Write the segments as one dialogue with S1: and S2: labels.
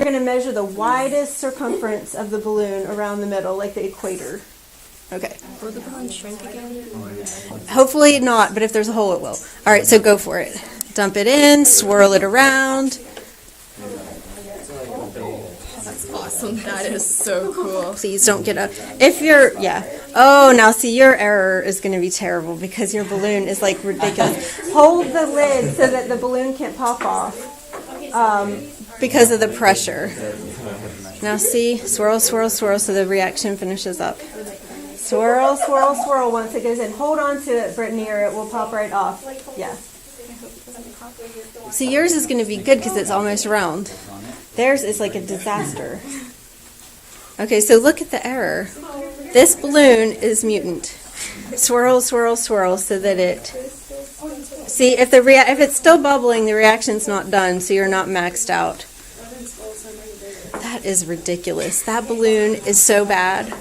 S1: You're going to measure the widest circumference of the balloon around the middle, like the equator. Okay.
S2: Will the balloon shrink again?
S1: Hopefully not, but if there's a hole, it will. All right, so go for it. Dump it in, swirl it around.
S2: That's awesome. That is so cool.
S1: Please don't get up. If you're, yeah. Oh, now see, your error is going to be terrible because your balloon is like ridiculous. Hold the lid so that the balloon can't pop off because of the pressure. Now see, swirl, swirl, swirl so the reaction finishes up. Swirl, swirl, swirl once it goes in. Hold on to it, Brittany, or it will pop right off. Yeah. See, yours is going to be good because it's almost round. Theirs is like a disaster. Okay, so look at the error. This balloon is mutant. Swirl, swirl, swirl so that it... See, if it's still bubbling, the reaction's not done, so you're not maxed out. That is ridiculous. That balloon is so bad.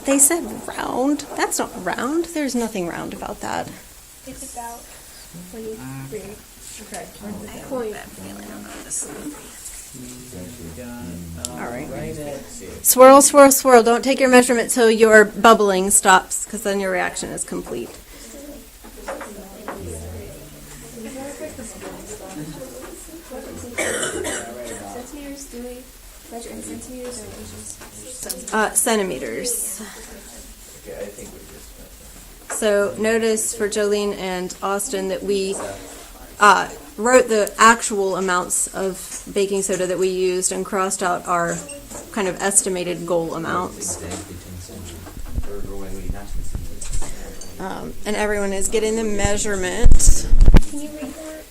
S1: They said round. That's not round. There's nothing round about that.
S3: It's about 23. Okay.
S1: All right. Swirl, swirl, swirl. Don't take your measurement till your bubbling stops, because then your reaction is complete.
S3: Centimeters, do we measure in centimeters or inches?
S1: Centimeters. So notice for Jolene and Austin that we wrote the actual amounts of baking soda that we used and crossed out our kind of estimated goal amounts. And everyone is getting the measurement.
S3: Can you read that?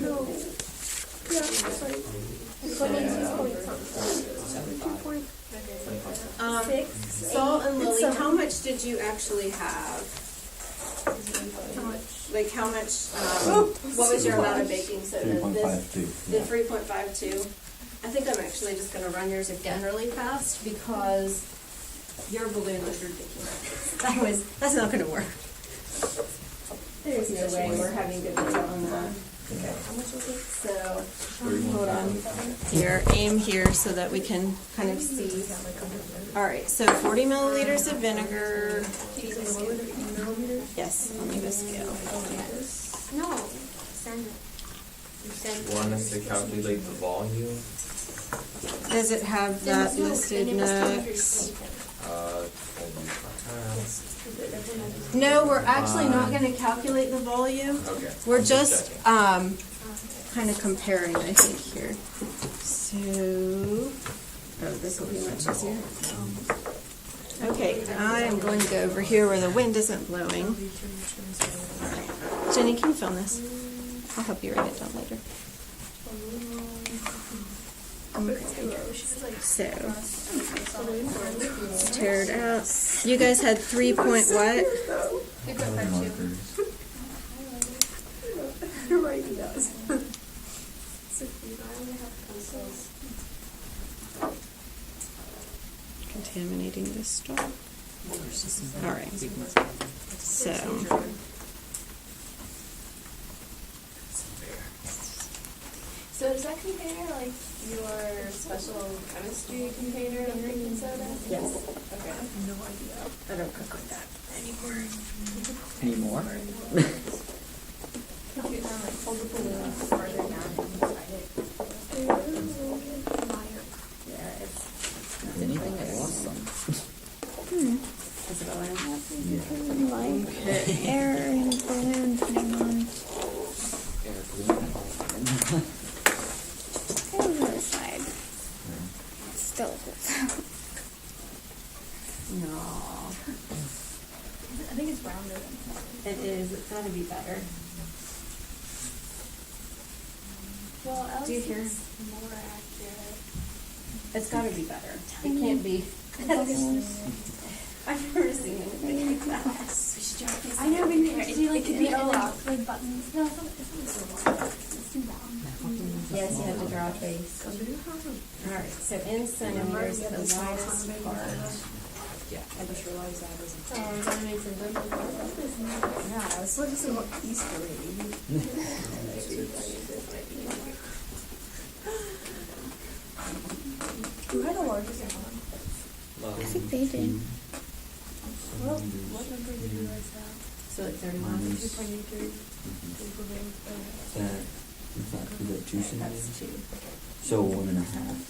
S3: No. Yeah, sorry.
S1: Salt and Lily, how much did you actually have?
S3: How much?
S1: Like how much, what was your amount of baking soda?
S4: 3.52.
S1: The 3.52. I think I'm actually just going to run yours again really fast because your balloon was ridiculous. That's not going to work. There's no way we're having good data on that. Okay.
S3: How much was it?
S1: So, hold on. Here, aim here so that we can kind of see. All right, so 40 milliliters of vinegar. Yes, I'll need a scale.
S3: No. Send it.
S5: You want us to calculate the volume?
S1: Does it have that listed next? No, we're actually not going to calculate the volume.
S5: Okay.
S1: We're just kind of comparing, I think, here. So, this will be much easier. Okay, I am going to go over here where the wind isn't blowing. All right. Jenny, can you film this? I'll help you write it down later. So, let's tear it out. You guys had 3 point what?
S3: 3.52.
S2: You're right, he does.
S1: Contaminating this stuff. All right. So.
S3: So does that container like your special chemistry container of drinking soda?
S1: Yes.
S3: Okay.
S2: I have no idea.
S1: I don't cook with that anymore.
S4: Anymore?
S3: If you kind of like hold the balloon further down inside it.
S1: Yeah, it's
S4: Anything awesome.
S1: Is it all in?
S3: Like air and balloon putting on. Kind of on the side. Still holds out.
S1: No.
S3: I think it's rounder than
S1: It is. It's got to be better.
S3: well, else
S1: Do you hear?
S3: it's more accurate.
S1: It's got to be better. It can't be. I've never seen anything like that.
S3: I know, but do you like to be like buttons? No, it's not too round.
S1: Yes, you have to draw a face. All right, so in centimeters, the widest part.
S2: Yeah, I just realized that isn't.
S3: Oh, that makes a difference.
S2: Yeah, I was looking at what Easter egg.
S3: Who had the largest one?
S6: I think they did.
S3: What number did you guys have?
S1: So like 31.
S3: 2.83.
S4: Is that 2
S1: That's
S4: centimeters?
S1: 2.
S4: So 1.5.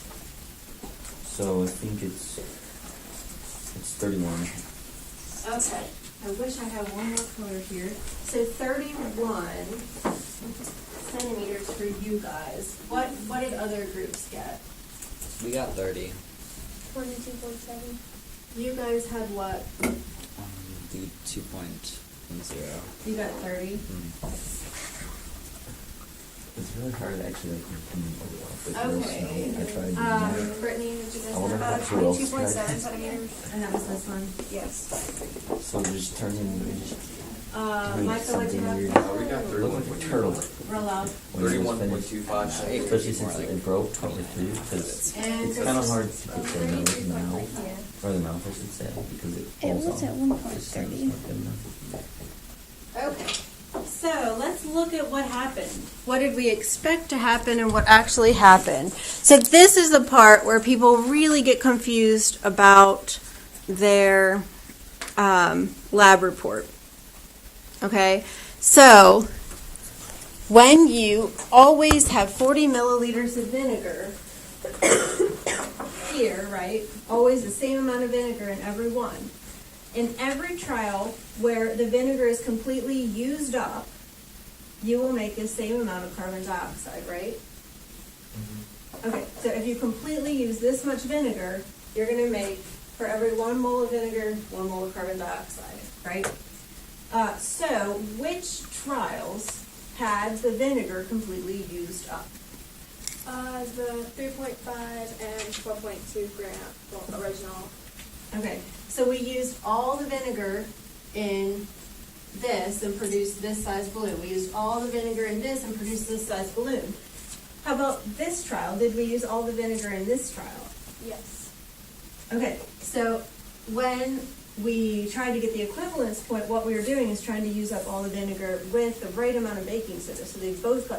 S4: So I think it's 31.
S1: Okay. I wish I had one more color here. So 31 centimeters for you guys. What did other groups get?
S7: We got 30.
S3: 22.7.
S1: You guys had what?
S7: The 2.0.
S1: You got 30.
S4: It's really hard actually like when you put it off with real
S1: Okay.
S4: snow. I tried doing that.
S1: Brittany, did you guys
S4: I wonder
S1: have?
S4: how who else
S3: 22.7
S4: tried.
S3: centimeters.
S1: And that was this one.
S3: Yes.
S4: So just turn in just
S1: Michael, what you
S4: something
S1: have?
S4: weird.
S5: We got
S4: Look like a turtle.
S1: Real loud.
S4: When it was finished.
S5: 31.25 centimeters.
S4: Especially since it broke partway through, because
S1: And
S4: it's kind of hard to get the nose and the mouth,
S1: Yeah.
S4: or the mouth I should say, because it
S6: It
S4: falls
S6: was
S4: off.
S6: at one
S4: It's
S6: point
S4: just not
S6: 30.
S4: good enough.
S1: Okay. So let's look at what happened. What did we expect to happen and what actually happened? So this is the part where people really get confused about their lab report. Okay? So when you always have 40 milliliters of vinegar here, right? Always the same amount of vinegar in every one. In every trial where the vinegar is completely used up, you will make the same amount of carbon dioxide, right? Okay, so if you completely use this much vinegar, you're going to make, for every 1 mole of vinegar, 1 mole of carbon dioxide, right? So which trials had the vinegar completely used up?
S3: The 3.5 and 4.2 gram original.
S1: Okay, so we used all the vinegar in this and produced this size balloon. We used all the vinegar in this and produced this size balloon. How about this trial? Did we use all the vinegar in this trial?
S3: Yes.
S1: Okay, so when we tried to get the equivalence point, what we were doing is trying to use up all the vinegar with the right amount of baking soda. So they both got